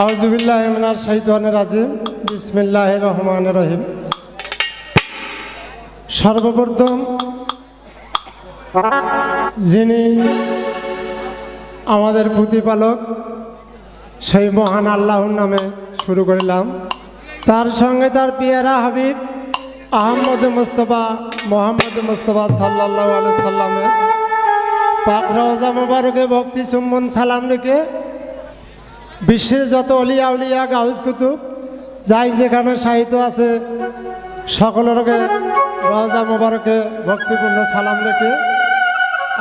আউযুবিল্লাহি মিনাশ শাইতানির রাজিম। বিসমিল্লাহির রহমানির রহিম। সর্বপ্রথম যিনি আমাদের প্রতিপালক সেই মহান আল্লাহর নামে শুরু করিলাম, তার সঙ্গে তার পিয়ারা হাবিব আহমদ মুস্তফা মোহাম্মদ মুস্তফা সাল্লাল্লাহু আলাইহি সাল্লামের পাক রওজা মুবারকে ভক্তি চুম্বন সালাম রেখে বিশ্বের যত অলিয়া উলিয়া গাউজ কুতুব যাই যেখানে সাহিত্য আছে সকলেরকে রওজা মুবারকে ভক্তিপূর্ণ সালাম রেখে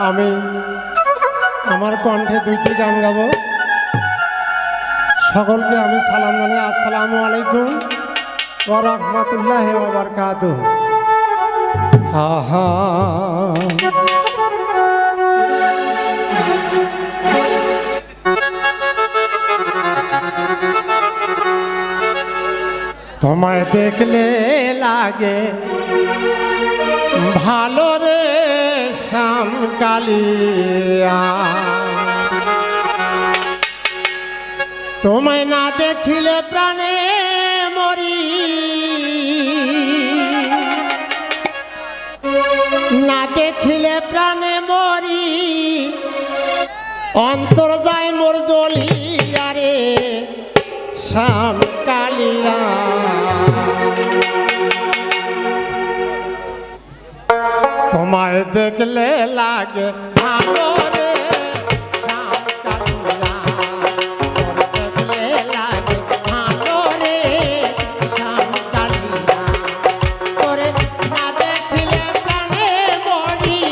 আমি আমার কণ্ঠে দুইটি গান গাব। সকলকে আমি সালাম জানাই, আসসালামু আলাইকুম ওয়া রাহমাতুল্লাহি ওয়া বারাকাতুহু। আহা তোমায় দেখলে লাগে ভালো রে শ্যামকালিয়া, তোমায় না দেখিলে প্রাণে মরি, না দেখিলে প্রাণে মরি, অন্তর যায় মোর জ্বলিয়া রে শ্যামকালিয়া। তোমায় দেখলে লাগে ভালো রে শ্যামকালিয়া, তোর দেখলে লাগে ভালো রে শ্যামকালিয়া, তোরে না দেখিলে প্রাণে মরি,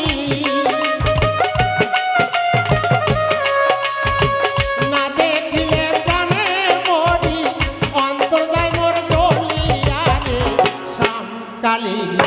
না দেখিলে প্রাণে মরি, অন্তর যায় মোর জ্বলিয়া রে শ্যামকালিয়া।